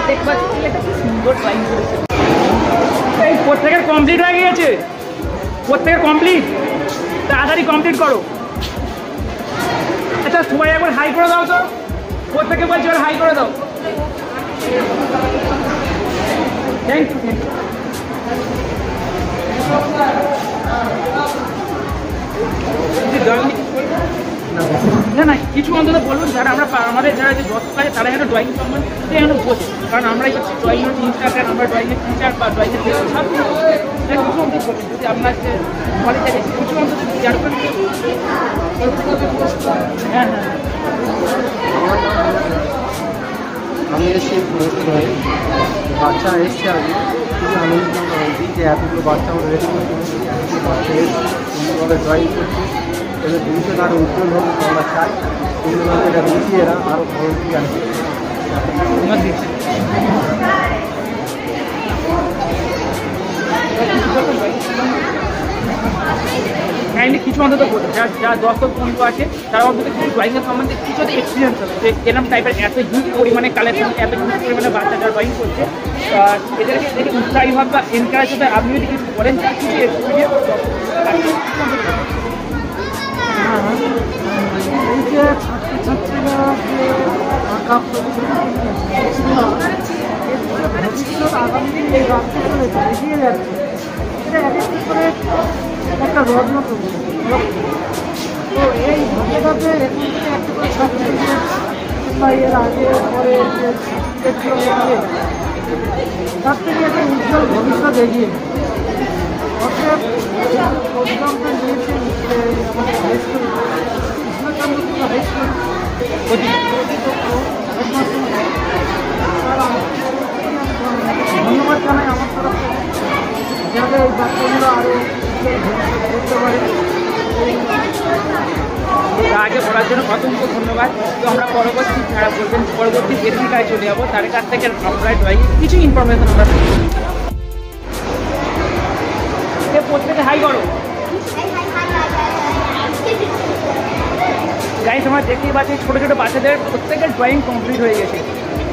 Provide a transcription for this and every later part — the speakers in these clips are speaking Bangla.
দেখতে পাচ্ছি এটা কি সুন্দর ড্রয়িং করেছে। এই প্রত্যেকের কমপ্লিট হয়ে গিয়েছে, প্রত্যেকের কমপ্লিট, তাড়াতাড়ি কমপ্লিট করো। আচ্ছা সবাই একবার হাই করে দাও তো, প্রত্যেকে বলছি এবার হাই করে দাও। Thank you. না না কিছু অন্তত বলুন যারা আমরা আমাদের যারা যে দর্শক আছে তারা যেন ড্রয়িং সম্বন্ধে যেন বোঝে, কারণ আমরাই হচ্ছে ড্রয়িংয়ের টিচার, আমরা ড্রয়িংয়ের টিচার বা ড্রয়িংয়ের সব কিছু অন্তত বলুন যদি আপনার যে কলেজে গেছে কিছু অন্তত যার করে। হ্যাঁ হ্যাঁ আমি এসে হয়ে বাচ্চা এসছে আগে খুবই আনন্দিত হয়েছি যে এতগুলো বাচ্চা আমরা রেডি করতে বাচ্চা এসছে সুন্দরভাবে ড্রয়িং করছে, এদের ভবিষ্যৎ আরও উজ্জ্বল হোক আমরা চাই, সুন্দরভাবে এটা মিশিয়ে এরা আরও ভালো দিকে আসবে। কাইন্ডলি কিছু অন্তত বলতে যারা দর্শক বন্ধু আছে তারা অন্তত কিছু ড্রয়িংয়ের সম্বন্ধে কিছু এক্সপিরিয়েন্স হবে যে এরকম টাইপের এত হিউজ পরিমাণে কালেকশন, এত হিউজ পরিমাণে বাচ্চা যারা ড্রয়িং করছে এদেরকে দেখে উৎসাহী হবে বা এনকারেজ হবে। আপনি যদি কিছু বলেন তার কিছু এক্সপিরিয়েন্স এই যে ছাত্রছাত্রীরা যে আঁকা ভবিষ্যৎ আগামী দিন এই রাস্তাগুলো এগিয়ে যাচ্ছে, এটা এক একটি করে একটা রত্ন তো এই ধাপে ধাপে এখন থেকে একটা করে ছাত্রীদের বা এর আগে পরে যে ছাত্রীদের এগিয়ে তার থেকে একটা উজ্জ্বল ভবিষ্যৎ এগিয়ে অর্থাৎ প্রোগ্রামটা নিয়েছে আমাদের high school Krishnachandrapur high school ধন্যবাদ জানাই আমার তরফ থেকে, যাতে এই বাচ্চাগুলো আরও করতে পারে। আগে বলার জন্য অসংখ্য ধন্যবাদ। তো আমরা পরবর্তী যারা বলবেন পরবর্তী ভেরিফিকায় চলে যাবো, তাদের কাছ থেকে আমরা ড্রয়িং কিছু ইনফরমেশন আমরা প্রত্যেকে হাই করো। গাইস তোমরা দেখতেই পাচ্ছি ছোটো ছোটো বাচ্চাদের প্রত্যেকের ড্রয়িং কমপ্লিট হয়ে গেছে,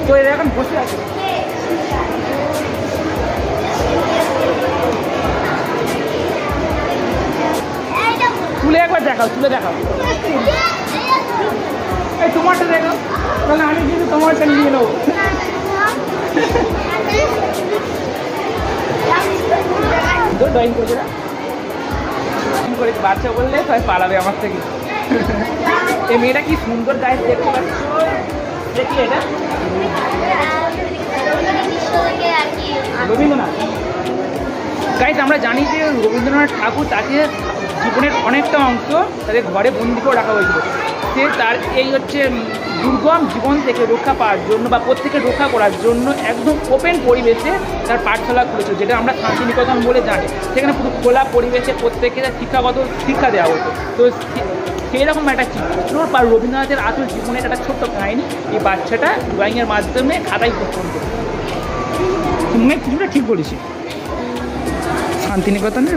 তো এরা এখন বসে আছে। তুলে একবার দেখাও, তুলে দেখাও, এই তোমারটা দেখাও, তাহলে আমি কিন্তু তোমারটা নিয়ে নেবো। ড্রয়িং করছে না করে বাচ্চা বললে তাই পালাবে আমার থেকে। এই মেয়েটা কি সুন্দর গায়ে দেখতে পাচ্ছ, দেখি এটা রবীন্দ্রনাথ। গাইজ আমরা জানি যে রবীন্দ্রনাথ ঠাকুর তাকে জীবনের অনেকটা অংশ তাদের ঘরে বন্দি করে রাখা হয়েছিল। সে তার এই হচ্ছে দুর্গম জীবন থেকে রক্ষা পাওয়ার জন্য বা প্রত্যেকে রক্ষা করার জন্য একদম ওপেন পরিবেশে তার পাঠশালা খুলেছিল, যেটা আমরা শান্তিনিকেতন বলে জানি। সেখানে পুরো খোলা পরিবেশে প্রত্যেকে শিক্ষাগত শিক্ষা দেওয়া হতো। তো সেই রকম একটা চিত্র বা রবীন্দ্রনাথের আসল জীবনের একটা ছোট্ট কাহিনী এই বাচ্চাটা ড্রয়িংয়ের মাধ্যমে খাতায় উপস্থাপন করে। তুমি কিছুটা ঠিক বলেছি। শান্তিনিকেতনে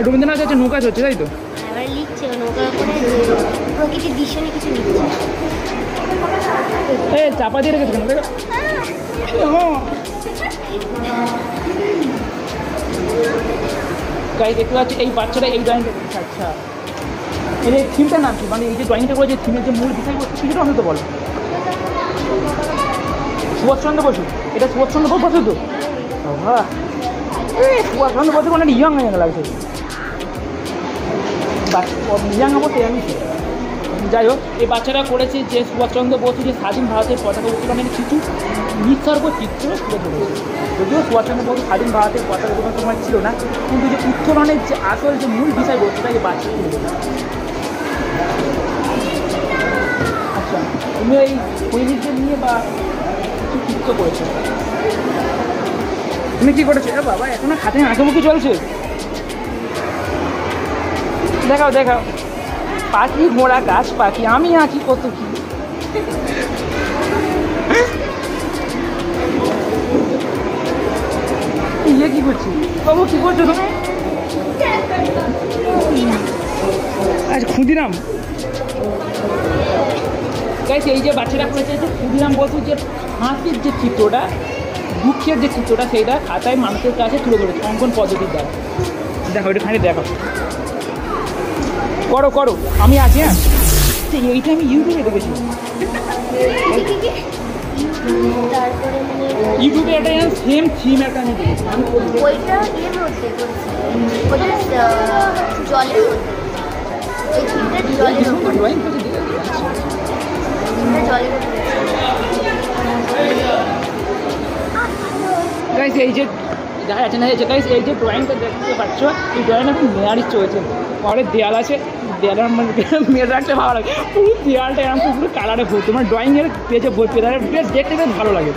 রবীন্দ্রনাথ হচ্ছে নৌকা হচ্ছে, তাই তো? লিখছে নৌকা করে প্রকৃতির দৃশ্য নিয়ে কিছু লিখছে। এ চাপা দিয়ে রেখেছে কেন? গাই দেখতে পাচ্ছি এই বাচ্চাটা এই ড্রয়িংটা করছে। আচ্ছা এর থিমটার নাম কি, মানে এই যে ড্রয়িংটা করেছে থিমের যে মূল বিষয়বস্তু কিছুটা অন্তত বলো। সুভাষচন্দ্র বসু, এটা সুভাষচন্দ্র বসু তো? বাবা সুভাষচন্দ্র বসু অনেক ইয়ং হয়ে লাগছে, ইয়াং অবশ্যই আমি। যাই হোক এই বাচ্চারা করেছে যে সুভাষচন্দ্র বসু যে স্বাধীন ভারতের পতাকা উত্তোলনের কিছু নিঃসর্গ চিত্র তুলে ধরেছে। যদিও সুভাষচন্দ্র বসু স্বাধীন ভারতের পতাকা উত্তোলনের সময় ছিল না, কিন্তু যে উত্তোলনের যে আসল যে মূল বিষয়বস্তুটা এই বাচ্চা তুলে ধরেছে। আচ্ছা তুমি এই সৈনিকদের নিয়ে বা কিছু চিত্র করেছো, তুমি কী করেছো? বাবা এখনো হাতে আঁকাবুকি চলছে, দেখাও দেখাও। পাখি ঘোড়া গাছ পাখি আমি আঁকি কত কি। ইয়ে কি করছি বাবু, কি করছো তুমি? আচ্ছা ক্ষুদিরাম গাইছে এই যে বাচ্চারা করেছে যে ক্ষুদিরাম বসু যে হাতির যে চিত্রটা দুঃখের যে চিত্রটা সেইটা খাতায় মানুষের কাছে তুলে ধরেছে অঙ্কন পদ্ধতির দ্বারা। দেখো একটুখানি দেখো, করো করো, আমি আছি। হ্যাঁ, এইটা আমি ইউটিউবে দেখেছি। তারপরে মানে ইউটিউবে একটা সেম থিম একটা আমি দেখেছি। ওইটা ইয়ের মধ্যে করেছি, ওইটা জলের মধ্যে, ওই থিমটা জলের উপরে, ড্রয়িং করতে দিলে থিমটা জলের উপরে। গাইস এই যে দেখা যাচ্ছে না, এই যে গাইস এই যে ড্রয়িংটা দেখতে পাচ্ছ, এই ড্রয়িংটা খুব মেয়ারি চলছে। পরে দেয়াল আছে, দেয়ালের মধ্যে মেয়ের রাখতে ভালো লাগে, পুরো দেয়ালটা এরকম পুরো কালারে ভর্তি, মানে ড্রয়িংয়ের পেজে ভর্তি, বেশ দেখতে বেশ ভালো লাগে।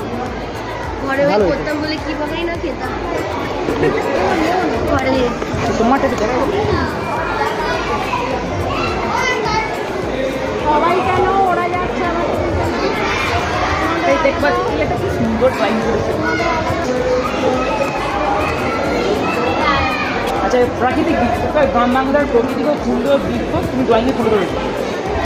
ঘরে ভালো ওই হয়েছে। করতাম বলে কীভাবেই না খেতাম ঘরে। তোমারটা দেখা যাবে সবাই কেন ওরা যাচ্ছে আমার এই দেখবা, এটা কি সুন্দর ড্রয়িং করেছে। আচ্ছা, প্রাকৃতিক দৃশ্য, গ্রাম বাংলার প্রকৃতিক ও সুন্দর দৃশ্য তুমি ড্রয়িংয়ে তুলে ধরেছো।